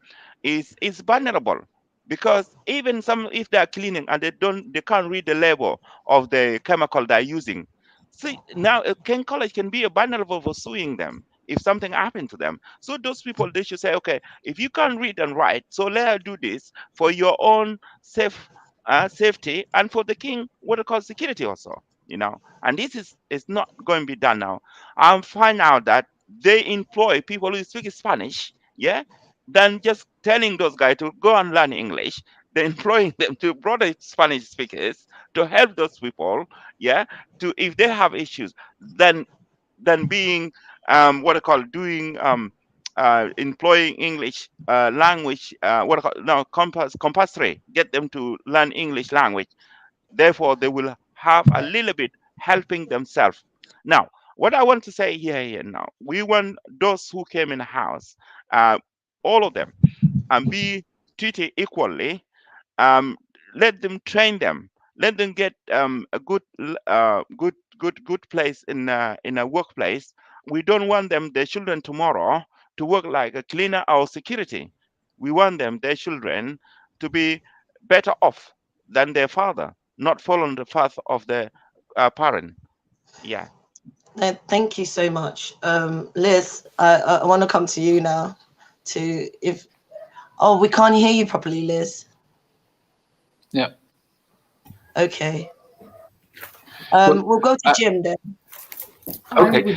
is vulnerable, because even some, if they are cleaning and they can't read the label of the chemical they're using. See, now Ken College can be a vulnerable for suing them if something happened to them. So those people, they should say, okay, if you can't read and write, so let us do this for your own safety, and for the king what they call security also, and this is not going to be done now. I find out that they employ people who speak Spanish, yeah, than just telling those guys to go and learn English. They're employing them to broader Spanish speakers to help those people, yeah, to, if they have issues, then being what I call doing employing English language, what I call no compulsory, get them to learn English language. Therefore, they will have a little bit helping themselves. Now, what I want to say here now, we want those who came in the house, uh, all of them, and be treated equally. um, Let them train them, let them get a good place in a workplace. We don't want them, their children tomorrow, to work like a cleaner or security. We want them, their children, to be better off than their father, not following the path of their parent. Yeah. Thank you so much. Liz, I want to come to you now. We can't hear you properly, Liz. Yeah. Okay. We'll go to Jim then. Okay.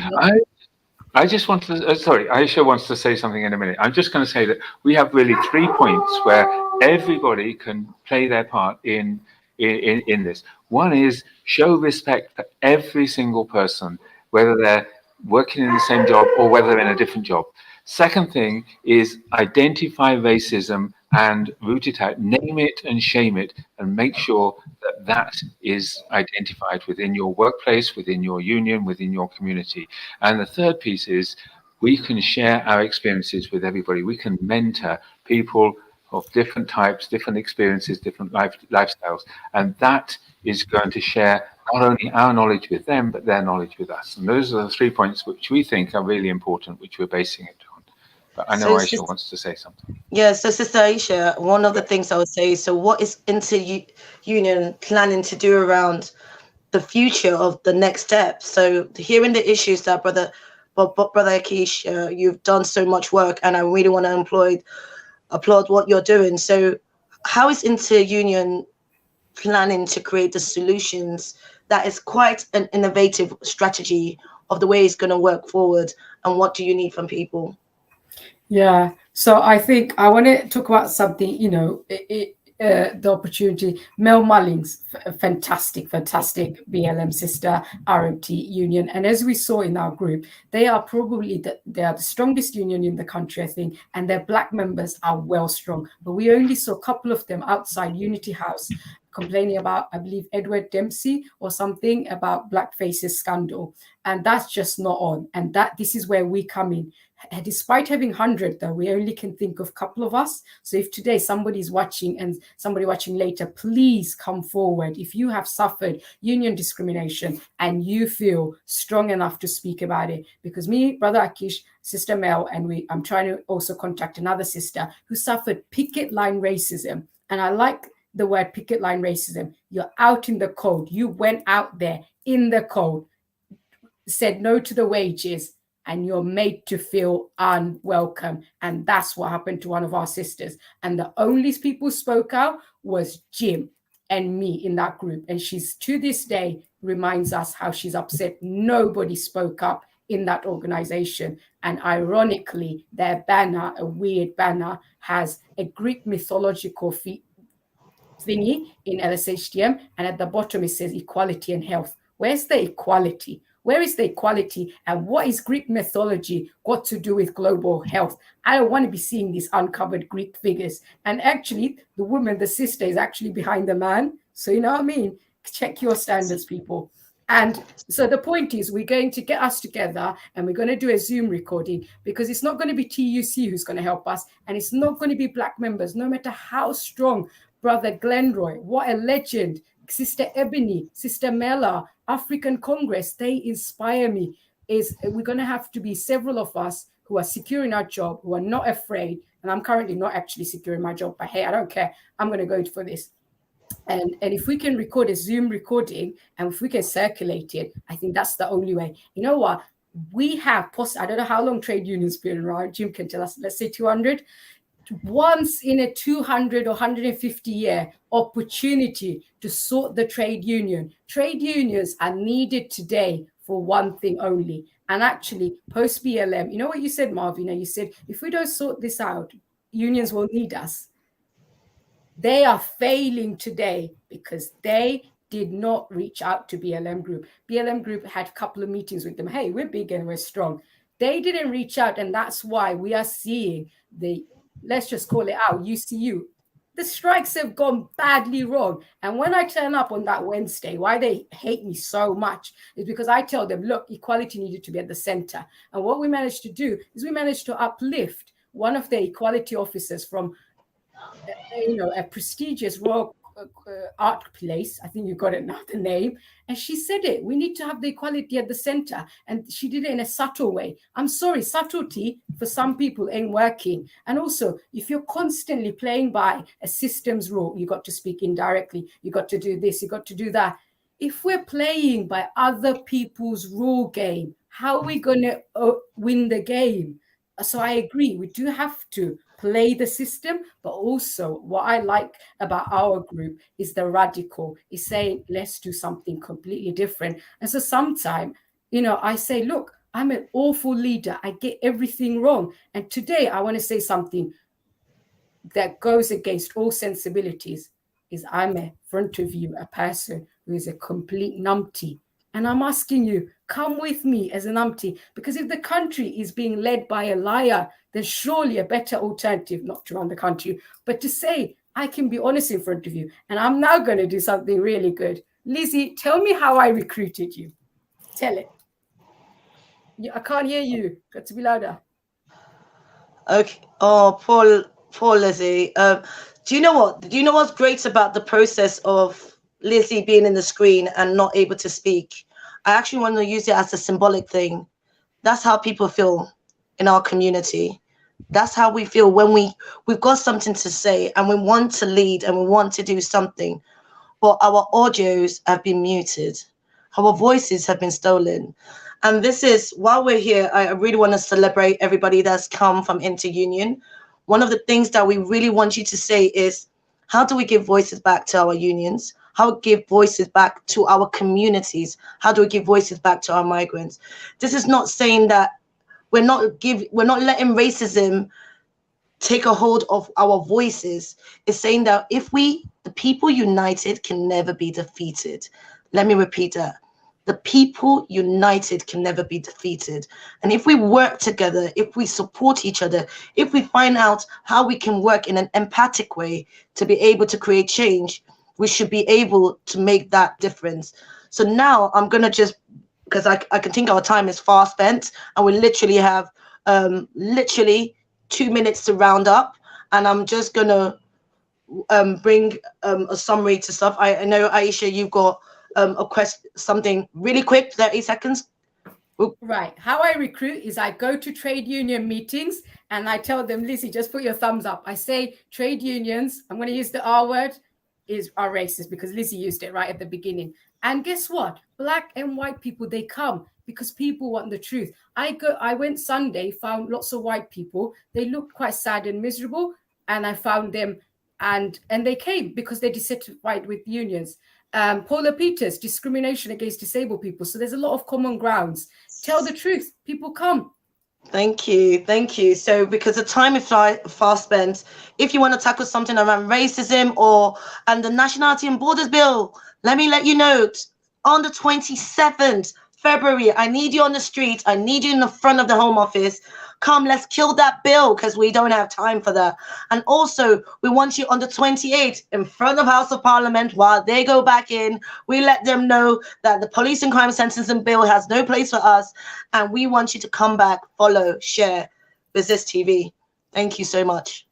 I just want to, sorry, Aysha wants to say something in a minute. I'm just going to say that we have really 3 points where everybody can play their part in this. One is show respect for every single person, whether they're working in the same job or whether they're in a different job. Second thing is identify racism and root it out, name it and shame it, and make sure that that is identified within your workplace, within your union, within your community. And the third piece is we can share our experiences with everybody. We can mentor people of different types, different experiences, different lifestyles. And that is going to share not only our knowledge with them, but their knowledge with us. And those are the 3 points which we think are really important, which we're basing it on. But I know Aysha wants to say something. Yeah, so Sister Aysha, one of the things I would say, so what is InterUnion planning to do around the future of the next step? So hearing the issues that Brother Akic, you've done so much work, and I really want to applaud what you're doing. So how is InterUnion planning to create the solutions that is quite an innovative strategy of the way it's going to work forward, and what do you need from people? Yeah, so I think I want to talk about something, the opportunity. Mel Mullings, fantastic BLM sister, RMT union. And as we saw in our group, they are probably they are the strongest union in the country, I think, and their Black members are well strong. But we only saw a couple of them outside Unity House complaining about, I believe, Edward Dempsey or something about blackface's scandal. And that's just not on. And this is where we come in. Despite having 100, though, we only can think of a couple of us. So if today somebody's watching and somebody watching later, please come forward. If you have suffered union discrimination and you feel strong enough to speak about it, because me, Brother Akic, Sister Mel, and I'm trying to also contact another sister who suffered picket line racism. And I like the word picket line racism. You're out in the cold. You went out there in the cold, said no to the wages, and you're made to feel unwelcome. And that's what happened to one of our sisters. And the only people who spoke out was Jim and me in that group. And she's, to this day, reminds us how she's upset nobody spoke up in that organization. And ironically, their banner, a weird banner, has a Greek mythological thingy in LSHTM. And at the bottom, it says equality and health. Where's the equality? Where is the equality, and what is Greek mythology got to do with global health? I don't want to be seeing these uncovered Greek figures. And actually, the woman, the sister, is actually behind the man. So you know what I mean? Check your standards, people. And so the point is, we're going to get us together and we're going to do a Zoom recording, because it's not going to be TUC who's going to help us, and it's not going to be Black members, no matter how strong. Brother Glenroy, what a legend. Sister Ebony, Sister Mela, African Congress, they inspire me. is we're going to have to be several of us who are secure in our job, who are not afraid. And I'm currently not actually secure in my job, but hey, I don't care. I'm going to go for this. And if we can record a Zoom recording and if we can circulate it, I think that's the only way. You know what? We have, I don't know how long trade unions been around. Jim can tell us, let's say 200. Once in a 200 or 150 year opportunity to sort the trade union. Trade unions are needed today for one thing only. And actually, post BLM, you know what you said, Marvina? You said, if we don't sort this out, unions will need us. They are failing today because they did not reach out to BLM Group. BLM Group had a couple of meetings with them. Hey, we're big and we're strong. They didn't reach out, and that's why we are seeing the, let's just call it out, UCU. The strikes have gone badly wrong. And when I turn up on that Wednesday, why they hate me so much is because I tell them, look, equality needed to be at the center. And what we managed to do is we managed to uplift one of the equality officers from a prestigious Royal art place. I think you got it now, the name. And she said it, we need to have the equality at the center. And she did it in a subtle way. I'm sorry, subtlety for some people ain't working. And also, if you're constantly playing by a systems rule, you got to speak indirectly, you got to do this, you got to do that. If we're playing by other people's rule game, how are we going to win the game? So I agree, we do have to play the system, but also what I like about our group is the radical, is saying, let's do something completely different. And so sometimes, I say, look, I'm an awful leader. I get everything wrong. And today I want to say something that goes against all sensibilities, is I'm in front of you, a person who is a complete numpty. And I'm asking you, come with me as an numpty, because if the country is being led by a liar, there's surely a better alternative, not to run the country, but to say, I can be honest in front of you. And I'm now going to do something really good. Lizzie, tell me how I recruited you. Tell it. I can't hear you. Got to be louder. Okay. Oh, poor Lizzie. Do you know what? Do you know what's great about the process of Lizzie being in the screen and not able to speak? I actually want to use it as a symbolic thing. That's how people feel in our community. That's how we feel when we've got something to say and we want to lead and we want to do something, but our audios have been muted. Our voices have been stolen. And this is, while we're here, I really want to celebrate everybody that's come from InterUnion. One of the things that we really want you to say is, how do we give voices back to our unions? How do we give voices back to our communities? How do we give voices back to our migrants? This is not saying that we're not letting racism take a hold of our voices. It's saying that if the people united can never be defeated. Let me repeat that. The people united can never be defeated. And if we work together, if we support each other, if we find out how we can work in an empathic way to be able to create change, we should be able to make that difference. So now I'm going to just, because I can think our time is far spent and we literally have 2 minutes to round up. And I'm just going to bring a summary to stuff. I know, Aisha, you've got something really quick, 30 seconds. Oop. Right. How I recruit is I go to trade union meetings and I tell them, Lizzie, just put your thumbs up. I say trade unions, I'm going to use the R word, are racist, because Lizzie used it right at the beginning. And guess what? Black and white people, they come because people want the truth. I went Sunday, found lots of white people. They looked quite sad and miserable. And I found them and they came because they're dissatisfied with unions. Paula Peters, discrimination against disabled people. So there's a lot of common grounds. Tell the truth. People come. Thank you. So because the time is fast spent, if you want to tackle something around racism and the Nationality and Borders Bill, let me let you know, on the 27th February, I need you on the street. I need you in the front of the Home Office. Come, let's kill that bill, because we don't have time for that. And also, we want you on the 28th in front of House of Parliament while they go back in. We let them know that the Police and Crime Sentencing Bill has no place for us. And we want you to come back, follow, share Resist TV. Thank you so much.